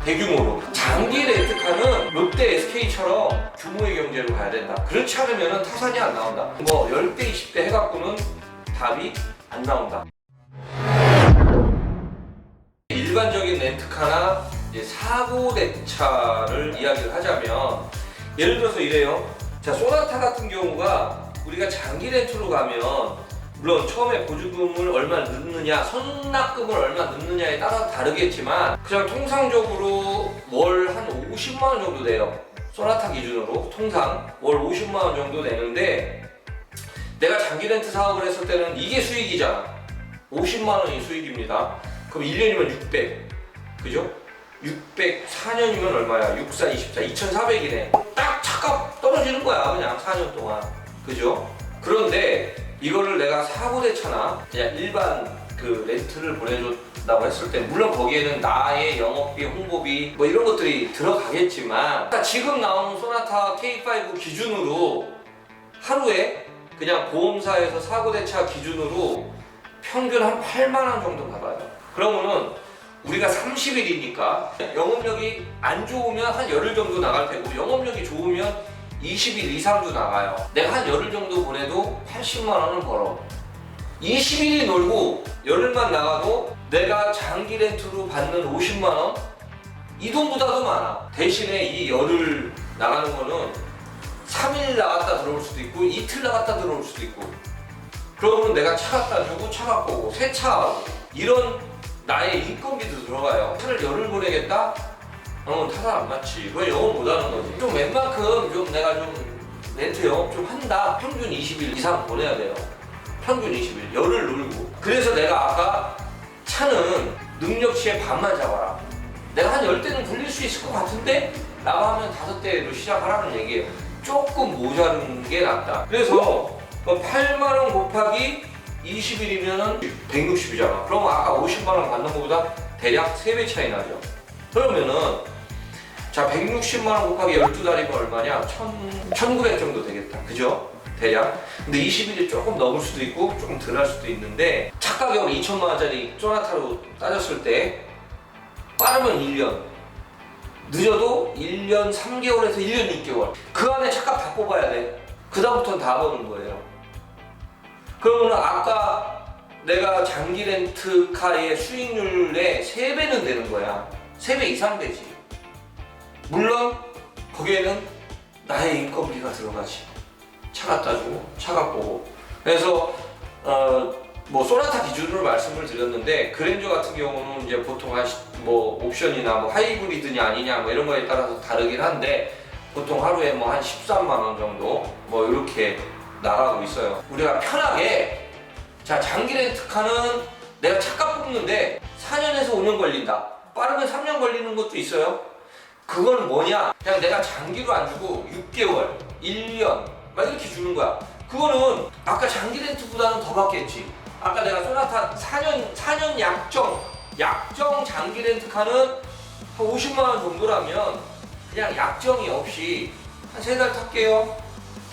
대규모로. 장기 렌트카는 롯데, SK처럼 규모의 경제로 가야 된다. 그렇지 않으면 타산이 안 나온다. 뭐 10대, 20대 해갖고는 답이 안 나온다. 일반적인 렌트카나 이제 사고 대차를 이야기를 하자면, 예를 들어서 이래요. 자, 소나타 같은 경우가 우리가 장기 렌트로 가면 물론 처음에 보조금을 얼마 넣느냐, 선납금을 얼마 넣느냐에 따라 다르겠지만 그냥 통상적으로 월 한 50만 원 정도 돼요. 소나타 기준으로 통상 월 50만 원 정도 내는데, 내가 장기 렌트 사업을 했을 때는 이게 수익이잖아. 50만 원이 수익입니다. 그럼 1년이면 600, 그죠? 600, 4년이면 얼마야? 6, 4, 24, 2,400이네. 딱 차값 떨어지는 거야, 그냥 4년 동안. 그죠? 그런데 이거를 내가 사고대차나 그냥 일반 그 렌트를 보내줬다고 했을 때, 물론 거기에는 나의 영업비, 홍보비 뭐 이런 것들이 들어가겠지만, 지금 나오는 소나타 K5 기준으로 하루에 그냥 보험사에서 사고대차 기준으로 평균 한 8만 원 정도 받아요. 그러면은 우리가 30일이니까 영업력이 안 좋으면 한 열흘 정도 나갈 테고, 영업력이 좋으면 20일 이상도 나가요. 내가 한 열흘 정도 보내도 80만 원은 벌어. 20일이 놀고 열흘만 나가도 내가 장기 렌트로 받는 50만 원? 이 돈보다도 많아. 대신에 이 열흘 나가는 거는 3일 나갔다 들어올 수도 있고 이틀 나갔다 들어올 수도 있고, 그러면 내가 차 갖다 주고 차 갖고 오고 세차하고 이런 나의 인건비도 들어가요. 차를 열흘 보내겠다? 타산 안 맞지. 그건 영업 못 하는 거지. 좀 웬만큼 좀 내가 좀 렌트 영업 좀 한다. 평균 20일 이상 보내야 돼요. 평균 20일. 열흘 놀고. 그래서 내가 아까 차는 능력치의 반만 잡아라. 내가 한 10대는 굴릴 수 있을 것 같은데 라고 하면 5대로 시작하라는 얘기예요. 조금 모자른 게 낫다. 그래서 8만 원 곱하기 20일이면은 160이잖아. 그럼 아까 50만 원 받는 것보다 대략 3배 차이 나죠. 그러면은 자, 160만 원 곱하기 12달이면 얼마냐? 1900 정도 되겠다. 그죠? 대략. 근데 20일이 조금 넘을 수도 있고 조금 덜 할 수도 있는데, 차 가격 2천만 원짜리 소나타로 따졌을 때 빠르면 1년, 늦어도 1년 3개월에서 1년 6개월. 그 안에 차값 다 뽑아야 돼. 그 다음부터는 다 버는 거예요. 그러면 아까 내가 장기 렌트카의 수익률의 3배는 되는 거야. 3배 이상 되지. 물론 거기에는 나의 인건비가 들어가지. 차 갖다 주고 차 갖고 오고. 그래서 뭐 소나타 기준으로 말씀을 드렸는데, 그랜저 같은 경우는 이제 보통 뭐 옵션이나 뭐 하이브리드냐 아니냐 뭐 이런 거에 따라서 다르긴 한데, 보통 하루에 뭐 한 13만 원 정도 뭐 이렇게 나가고 있어요. 우리가 편하게, 자, 장기 렌트카는 내가 차값 뽑는데 4년에서 5년 걸린다. 빠르면 3년 걸리는 것도 있어요. 그거는 뭐냐? 그냥 내가 장기로 안 주고 6개월, 1년 막 이렇게 주는 거야. 그거는 아까 장기 렌트보다는 더 받겠지. 아까 내가 소나타 4년 약정 장기 렌트카는 한 50만 원 정도라면 그냥 약정이 없이 한 3달 탈게요,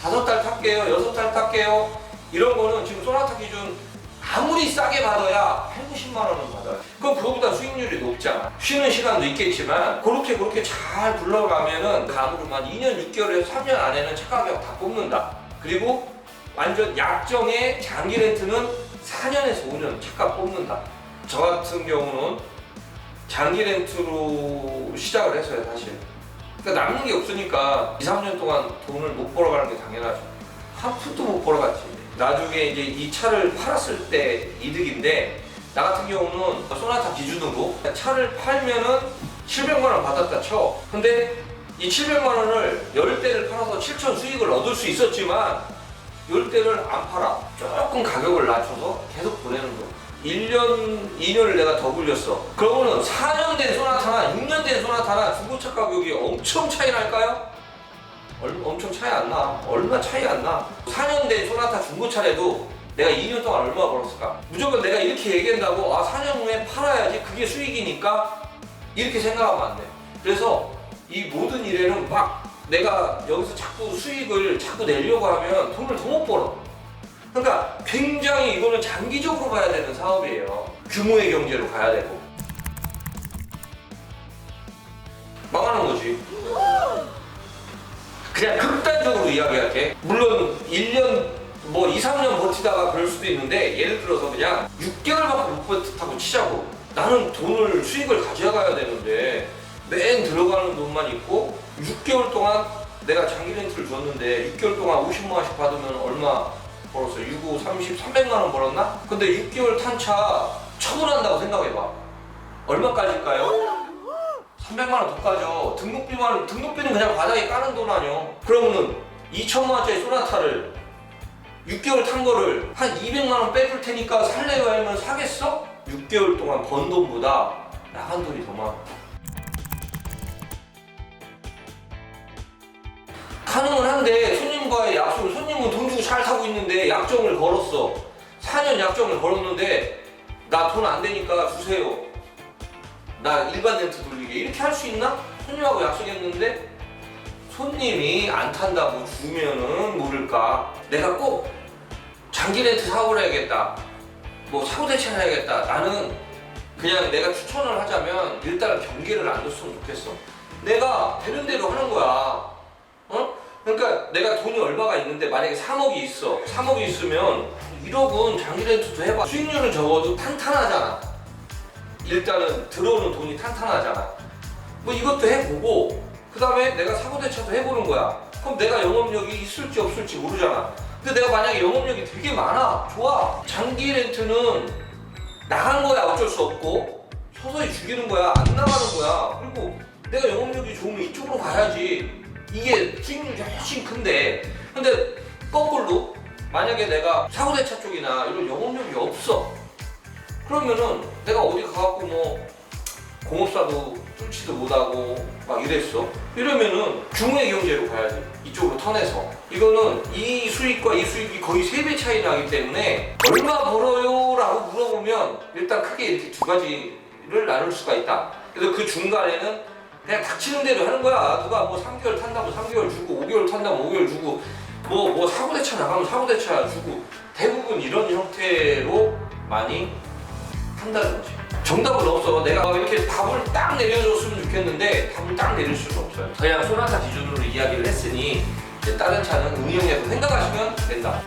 5달 탈게요, 6달 탈게요, 이런 거는 지금 소나타 기준 아무리 싸게 받아야 80, 90만 원은 받아요. 그럼 그거보다 수익률이 높잖아. 쉬는 시간도 있겠지만 그렇게 잘 굴러가면은 가물으면 2년 6개월에서 3년 안에는 차 가격 다 뽑는다. 그리고 완전 약정의 장기 렌트는 4년에서 5년 차값 뽑는다. 저 같은 경우는 장기 렌트로 시작을 했어요, 사실. 그러니까 남는 게 없으니까 2, 3년 동안 돈을 못 벌어가는 게 당연하죠. 한 푼도 못 벌어갔지. 나중에 이제 이 차를 팔았을 때 이득인데, 나 같은 경우는 소나타 기준으로 차를 팔면은 700만 원 받았다 쳐. 근데 이 700만 원을 10대를 팔아서 7천 수익을 얻을 수 있었지만 10대를 안 팔아. 조금 가격을 낮춰서 계속 보내는 거. 1년, 2년을 내가 더 굴렸어. 그러면은 4년 된 소나타나 6년 된 소나타나 중고차 가격이 엄청 차이 날까요? 엄청 차이 안 나. 얼마 차이 안 나. 4년 된 소나타 중고차래도 내가 2년 동안 얼마 벌었을까? 무조건 내가 이렇게 얘기한다고 4년 후에 팔아야지 그게 수익이니까 이렇게 생각하면 안 돼. 그래서 이 모든 일에는 막 내가 여기서 자꾸 수익을 자꾸 내려고 하면 돈을 더 못 벌어. 그러니까 굉장히 이거는 장기적으로 가야 되는 사업이에요. 규모의 경제로 가야 되고. 거지. 그냥 극단적으로 이야기할게. 물론 1년 뭐 2, 3년 버티다가 그럴 수도 있는데, 예를 들어서 그냥 6개월밖에 못 버티다고 치자고. 나는 돈을 수익을 가져가야 되는데 맨 들어가는 돈만 있고 6개월 동안 내가 장기 렌트를 줬는데 6개월 동안 50만 원씩 받으면 얼마 벌었어? 6, 5, 30, 300만 원 벌었나? 근데 6개월 탄 차 처분한다고 생각해봐. 얼마까지일까요? 300만 원 더 까죠. 등록비는 그냥 바닥에 까는 돈 아니요. 그러면은 2천만 원짜리 소나타를 6개월 탄 거를 한 200만 원 빼줄 테니까 살래요 하면 사겠어? 6개월 동안 번 돈보다 나간 돈이 더 많아. 가능은 한데 손님과의 약속을, 손님은 돈 주고 잘 타고 있는데 약정을 걸었어. 4년 약정을 걸었는데 나 돈 안 되니까 주세요. 나 일반 렌트 돌리게. 이렇게 할 수 있나? 손님하고 약속했는데 손님이 안 탄다고 주면은 모를까. 내가 꼭 장기 렌트 사고를 해야겠다, 뭐 사고 대체를 해야겠다. 나는 그냥 내가 추천을 하자면 일단은 경계를 안 뒀으면 좋겠어. 내가 되는 대로 하는 거야. 어? 그러니까 내가 돈이 얼마가 있는데 만약에 3억이 있어. 3억이 있으면 1억은 장기 렌트도 해봐. 수익률은 적어도 탄탄하잖아. 일단은 들어오는 돈이 탄탄하잖아. 뭐 이것도 해보고 그 다음에 내가 사고대차도 해보는 거야. 그럼 내가 영업력이 있을지 없을지 모르잖아. 근데 내가 만약에 영업력이 되게 많아. 좋아. 장기 렌트는 나간 거야. 어쩔 수 없고 서서히 죽이는 거야. 안 나가는 거야. 그리고 내가 영업력이 좋으면 이쪽으로 가야지. 이게 수익률이 훨씬 큰데. 근데 거꾸로 만약에 내가 사고대차 쪽이나 이런 영업력이 없어. 그러면은 내가 어디 가갖고 뭐 공업사도 뚫지도 못하고 막 이랬어. 이러면은 중후의 경제로 가야지. 이쪽으로 턴해서. 이거는 이 수익과 이 수익이 거의 3배 차이 나기 때문에 얼마 벌어요? 라고 물어보면 일단 크게 이렇게 두 가지를 나눌 수가 있다. 그래서 그 중간에는 그냥 닥치는 대로 하는 거야. 누가 뭐 3개월 탄다면 3개월 주고 5개월 탄다면 5개월 주고 뭐 사고대차 나가면 사고대차 주고 대부분 이런 형태로 많이 한다는 거지. 정답은 없어. 내가 이렇게 답을 딱 내려줬으면 좋겠는데 답을 딱 내릴 수는 없어요. 그냥 소나타 기준으로 이야기를 했으니 이제 다른 차는 응용해서 생각하시면 된다.